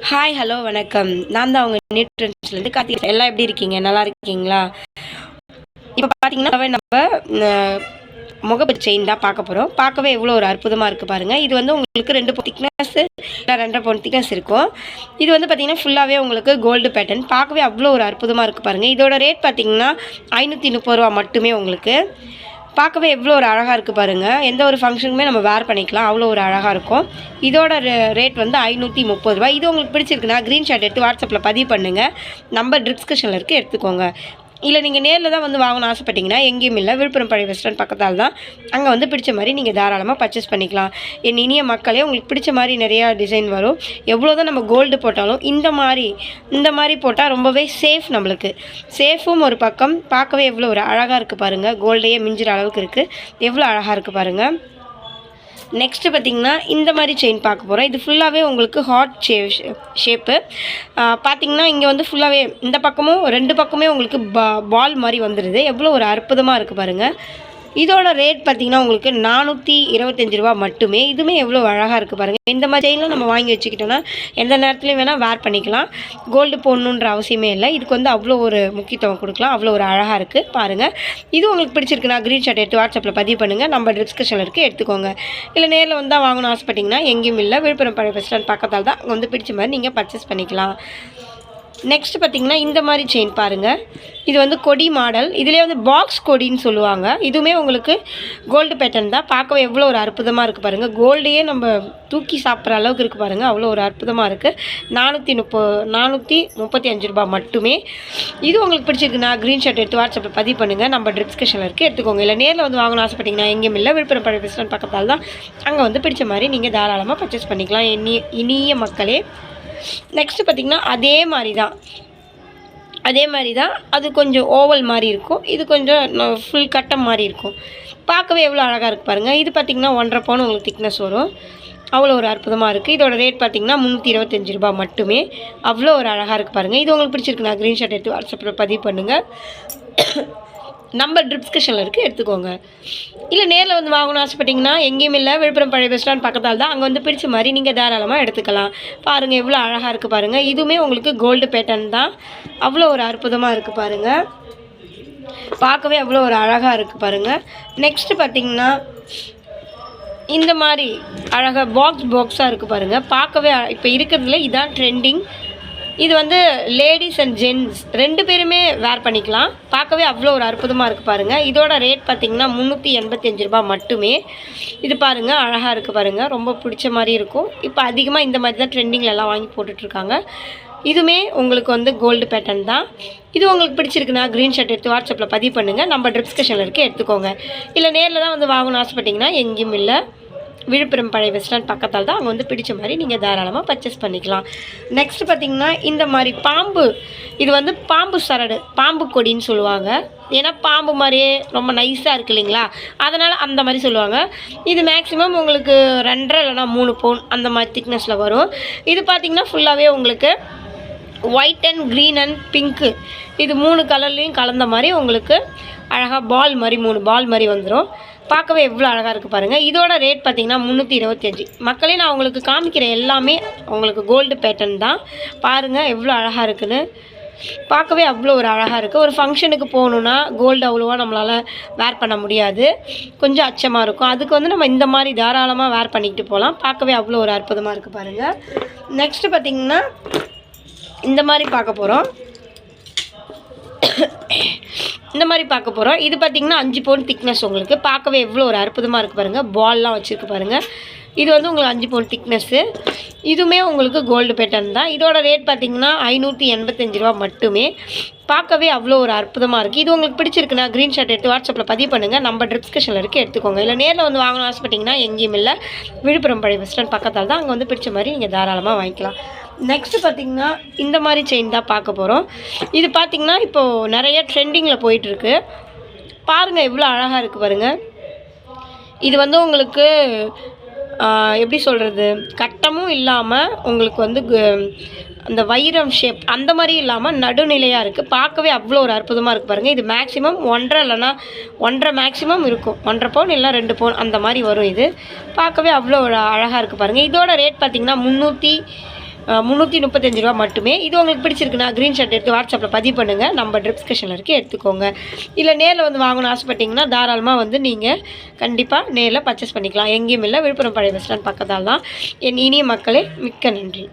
Hi, hello, வணக்கம். நான் தான் உங்க நியூட்ரன்ஸ்லேருந்து கார்த்திகை. எல்லாம் எப்படி இருக்கீங்க? நல்லா இருக்கீங்களா? இப்போ பார்த்தீங்கன்னா நம்ம முகப்பு செயின் தான் பார்க்க போகிறோம். பார்க்கவே எவ்வளோ ஒரு அற்புதமாக இருக்குது பாருங்கள். இது வந்து உங்களுக்கு 2 பவுன் திக்னஸ், 2.5 பவுன் திக்னஸ் இருக்கும். இது வந்து பார்த்தீங்கன்னா ஃபுல்லாகவே உங்களுக்கு கோல்டு பேட்டர்ன். பார்க்கவே அவ்வளோ ஒரு அற்புதமாக இருக்குது பாருங்கள். இதோட ரேட் பார்த்தீங்கன்னா ரூ. 530 மட்டுமே உங்களுக்கு. பார்க்கவே எவ்வளோ ஒரு அழகாக இருக்குது பாருங்கள். எந்த ஒரு ஃபங்க்ஷனுக்குமே நம்ம வேர் பண்ணிக்கலாம். அவ்வளோ ஒரு அழகாக இருக்கும். இதோட ரேட் வந்து ரூ. 530. இது உங்களுக்கு பிடிச்சிருக்குன்னா ஸ்க்ரீன்ஷாட் எடுத்து வாட்ஸ்அப்பில் பதிவு பண்ணுங்கள். நம்பர் டிஸ்கிரிப்ஷனில் இருக்குது, எடுத்துக்கோங்க. இல்லை நீங்கள் நேரில் தான் வந்து வாங்கணும்னு ஆசைப்பட்டீங்கன்னா எங்கேயும் இல்லை, விழுப்புரம் பழைய பஸ் ஸ்டாண்ட் பக்கத்தால் தான். அங்கே வந்து பிடிச்ச மாதிரி நீங்கள் தாராளமாக பர்ச்சேஸ் பண்ணிக்கலாம். என் இனிய மக்களே, உங்களுக்கு பிடிச்ச மாதிரி நிறையா டிசைன் வரும். எவ்வளோ தான் நம்ம கோல்டு போட்டாலும் இந்த மாதிரி போட்டால் ரொம்பவே சேஃப். நம்மளுக்கு சேஃபும் ஒரு பக்கம். பார்க்கவே எவ்வளோ ஒரு அழகாக இருக்குது பாருங்கள். கோல்டையே மிஞ்சிற அளவுக்கு இருக்குது. எவ்வளோ அழகாக இருக்குது பாருங்கள். நெக்ஸ்ட்டு பார்த்திங்கன்னா இந்த மாதிரி செயின் பார்க்க போகிறோம். இது ஃபுல்லாகவே உங்களுக்கு ஹார்ட் ஷேப்பு. பார்த்திங்கன்னா இங்கே வந்து ஃபுல்லாகவே இந்த பக்கமும் 2 பக்கமே உங்களுக்கு பால் மாதிரி வந்துடுது. எவ்வளோ ஒரு அற்புதமாக இருக்குது பாருங்கள். இதோட ரேட் பார்த்திங்கன்னா உங்களுக்கு ரூ. 425 மட்டுமே. இதுவுமே எவ்வளோ அழகாக இருக்குது பாருங்கள். இந்த மாதிரி செயினில் நம்ம வாங்கி வச்சுக்கிட்டோன்னா எந்த நேரத்துலையும் வேணால் வேர் பண்ணிக்கலாம். கோல்டு போடணுன்ற அவசியமே இல்லை. இதுக்கு வந்து அவ்வளோ ஒரு முக்கியத்துவம் கொடுக்கலாம். அவ்வளோ ஒரு அழகாக இருக்குது பாருங்கள். இது உங்களுக்கு பிடிச்சிருக்குன்னா ஸ்க்ரீன்ஷாட் எடுத்து வாட்ஸ்அப்பில் பதிவு பண்ணுங்கள். நம்ம டிஸ்கஷனில் இருக்குது, எடுத்துக்கோங்க. இல்லை நேரில் வந்தால் வாங்கணும்னு ஆசைப்பட்டிங்கன்னா எங்கேயும் இல்லை, விழுப்புரம் பழைய பஸ் ஸ்டாண்ட் பக்கத்தால் தான். வந்து பிடிச்ச மாதிரி நீங்கள் பர்ச்சேஸ் பண்ணிக்கலாம். நெக்ஸ்ட்டு பார்த்திங்கன்னா இந்த மாதிரி செயின் பாருங்கள். இது வந்து கொடி மாடல். இதிலே வந்து பாக்ஸ் கொடின்னு சொல்லுவாங்க. இதுவுமே உங்களுக்கு கோல்டு பேட்டர்ன் தான். பார்க்கவே எவ்வளோ ஒரு அற்புதமாக இருக்குது பாருங்கள். கோல்டையே நம்ம தூக்கி சாப்பிட்ற அளவுக்கு இருக்குது பாருங்கள். அவ்வளோ ஒரு அற்புதமாக இருக்குது. ரூ. 435 மட்டுமே. இது உங்களுக்கு பிடிச்சிருக்குன்னா ஸ்க்ரீன்ஷாட் எடுத்து வாட்ஸ்அப்பில் பதிவு பண்ணுங்கள். நம்ம டிஸ்கஷனில் இருக்குது, எடுத்துக்கோங்க. இல்லை நேரில் வந்து வாங்கணும்னு ஆசைப்பட்டிங்கன்னா எங்கேயும் இல்லை, விழுப்புரம் பழைய பஸ் ஸ்டாண்ட் பக்கத்தால் தான். அங்கே வந்து பிடிச்ச மாதிரி நீங்கள் தாராளமாக பர்ச்சேஸ் பண்ணிக்கலாம். இனிய மக்களே, நெக்ஸ்ட்டு பார்த்திங்கன்னா அதே மாதிரி தான். அது கொஞ்சம் ஓவல் மாதிரி இருக்கும். இது கொஞ்சம் ஃபுல் கட்டம் மாதிரி இருக்கும். பார்க்கவே எவ்வளோ அழகாக இருக்குது பாருங்கள். இது பார்த்திங்கன்னா 1.5 பவுன் உங்களுக்கு திக்னஸ் வரும். அவ்வளோ ஒரு அற்புதமாக இருக்குது. இதோட ரேட் பார்த்திங்கன்னா ரூ. 325 மட்டுமே. அவ்வளோ ஒரு அழகாக இருக்குது பாருங்கள். இது உங்களுக்கு பிடிச்சிருக்குண்ணா ஸ்க்ரீன்ஷாட் எடுத்து வாட்ஸ்அப்பில் பதிவு பண்ணுங்கள். நம்பர் டிஸ்கிரிப்ஷனில் இருக்குது, எடுத்துக்கோங்க. இல்லை நேரில் வந்து வாங்கணும்னு ஆசைப்பட்டிங்கன்னா எங்கேயும் இல்லை, விழுப்புரம் பழைய பஸ் ஸ்டாண்ட் பக்கத்தால் தான். அங்கே வந்து பிடிச்ச மாதிரி நீங்கள் தாராளமாக எடுத்துக்கலாம். பாருங்கள் எவ்வளோ அழகாக இருக்குது பாருங்கள். இதுவுமே உங்களுக்கு கோல்டு பேட்டர்ன் தான். அவ்வளோ ஒரு அற்புதமாக இருக்குது பாருங்கள். பார்க்கவே அவ்வளோ ஒரு அழகாக இருக்குது பாருங்கள். நெக்ஸ்ட்டு பார்த்திங்கன்னா இந்த மாதிரி அழகாக பாக்ஸாக இருக்குது பாருங்கள். பார்க்கவே இப்போ இருக்கிறதுல இதான் ட்ரெண்டிங். இது வந்து லேடிஸ் அண்ட் ஜென்ட்ஸ் 2 பேருமே வேர் பண்ணிக்கலாம். பார்க்கவே அவ்வளோ ஒரு அற்புதமாக இருக்குது பாருங்கள். இதோட ரேட் பார்த்திங்கன்னா ரூ. 385 மட்டுமே. இது பாருங்கள் அழகாக இருக்குது பாருங்கள். ரொம்ப பிடிச்ச மாதிரி இருக்கும். இப்போ அதிகமாக இந்த மாதிரி தான் ட்ரெண்டிங்லலாம் வாங்கி போட்டுட்ருக்காங்க. இதுவுமே உங்களுக்கு வந்து கோல்டு பேட்டர்ன் தான். இது உங்களுக்கு பிடிச்சிருக்குன்னா ஸ்க்ரீன்ஷாட் எடுத்து வாட்ஸ்அப்பில் பதிவு பண்ணுங்கள். நம்ம டிஸ்கஷனில் இருக்குது, எடுத்துக்கோங்க. இல்லை நேரில் தான் வந்து வாங்கணும்னு ஆசைப்பட்டிங்கன்னா எங்கேயும் இல்லை, விழுப்புரம் பழைய பஸ் ஸ்டாண்ட் பக்கத்தால் தான். அங்கே வந்து பிடிச்ச மாதிரி நீங்கள் தாராளமாக பர்ச்சேஸ் பண்ணிக்கலாம். நெக்ஸ்ட்டு பார்த்திங்கன்னா இந்த மாதிரி பாம்பு. இது வந்து பாம்பு சரடு, பாம்பு கொடின்னு சொல்லுவாங்க. ஏன்னா பாம்பு மாதிரியே ரொம்ப நைஸாக இருக்குது இல்லைங்களா, அதனால் அந்த மாதிரி சொல்லுவாங்க. இது மேக்ஸிமம் உங்களுக்கு 2.5 இல்லைனா 3 பவுன் அந்த மாதிரி திக்னஸில் வரும். இது பார்த்திங்கன்னா ஃபுல்லாகவே உங்களுக்கு white and green and pink, இது 3 கலர்லேயும் கலந்த மாதிரி உங்களுக்கு அழகாக பால் மாதிரி 3 பால் மாதிரி வந்துடும். பார்க்கவே எவ்வளோ அழகாக இருக்குது பாருங்கள். இதோட ரேட் பார்த்திங்கன்னா 325. மக்களே, நான் உங்களுக்கு காமிக்கிற எல்லாமே உங்களுக்கு கோல்டு பேட்டர்ன் தான். பாருங்கள் எவ்வளோ அழகாக இருக்குதுன்னு. பார்க்கவே அவ்வளோ ஒரு அழகாக இருக்குது. ஒரு ஃபங்க்ஷனுக்கு போகணுன்னா கோல்டு அவ்வளோவா நம்மளால் வேர் பண்ண முடியாது, கொஞ்சம் அச்சமாக இருக்கும். அதுக்கு வந்து நம்ம இந்த மாதிரி தாராளமாக வேர் பண்ணிக்கிட்டு போகலாம். பார்க்கவே அவ்வளோ ஒரு அற்புதமாக இருக்குது பாருங்கள். நெக்ஸ்ட்டு பார்த்திங்கன்னா இந்த மாதிரி பார்க்க போகிறோம். இது பார்த்திங்கன்னா 5 பவுன் திக்னஸ். உங்களுக்கு பார்க்கவே எவ்வளோ ஒரு அற்புதமாக இருக்குது பாருங்கள். பால்லாம் வச்சுருக்கு பாருங்கள். இது வந்து உங்களுக்கு 5 பவுன் திக்னஸ்ஸு. இதுவுமே உங்களுக்கு கோல்டு பேட்டர்ன் தான். இதோட ரேட் பார்த்திங்கன்னா ரூ. 585 மட்டுமே. பார்க்கவே அவ்வளோ ஒரு அற்புதமாக இருக்குது. இது உங்களுக்கு பிடிச்சிருக்குன்னா ஸ்க்ரீன்ஷாட் எடுத்து வாட்ஸ்அப்பில் பதிவு பண்ணுங்கள். நம்ம டிஸ்கஷனில் இருக்குது, எடுத்துக்கோங்க. இல்லை நேரில் வந்து வாங்கணும்னு ஆசைப்பட்டிங்கன்னா எங்கேயும் இல்லை, விழுப்புரம் பழைய பஸ் ஸ்டாண்ட் பக்கத்தால் தான். அங்கே வந்து பிடிச்ச மாதிரி நீங்கள் தாராளமாக வாங்கிக்கலாம். நெக்ஸ்ட்டு பார்த்திங்கன்னா இந்த மாதிரி செயின் தான் பார்க்க போகிறோம். இது பார்த்திங்கன்னா இப்போது நிறைய ட்ரெண்டிங்கில் போயிட்டுருக்கு. பாருங்கள் எவ்வளோ அழகாக இருக்குது பாருங்கள். இது வந்து உங்களுக்கு எப்படி சொல்கிறது, கட்டமும் இல்லாமல் உங்களுக்கு வந்து அந்த வைரம் ஷேப் அந்த மாதிரி இல்லாமல் நடுநிலையாக இருக்குது. பார்க்கவே அவ்வளோ ஒரு அற்புதமாக இருக்குது பாருங்கள். இது மேக்ஸிமம் 1.5 இல்லைனா 1.5 மேக்ஸிமம் இருக்கும். 1.5 பவுன் இல்லை 2 பவுன் அந்த மாதிரி வரும். இது பார்க்கவே அவ்வளோ ஒரு அழகாக இருக்குது பாருங்கள். இதோட ரேட் பார்த்திங்கன்னா ரூ. 335 மட்டுமே. இது உங்களுக்கு பிடிச்சிருக்குன்னா ஸ்க்ரீன்ஷாட் எடுத்து வாட்ஸ்அப்பில் பதிவு பண்ணுங்கள். நம்ம டிஸ்கிரிப்ஷனில் இருக்குது, எடுத்துக்கோங்க. இல்லை நேரில் வந்து வாங்கணும்னு ஆசைப்பட்டீங்கன்னா தாராளமாக வந்து நீங்கள் கண்டிப்பாக நேரில் பர்ச்சேஸ் பண்ணிக்கலாம். எங்கேயும் இல்லை, விழுப்புரம் பழைய பஸ் ஸ்டாண்ட் பக்கத்தால் தான். என் இனிய மக்களே, மிக்க நன்றி.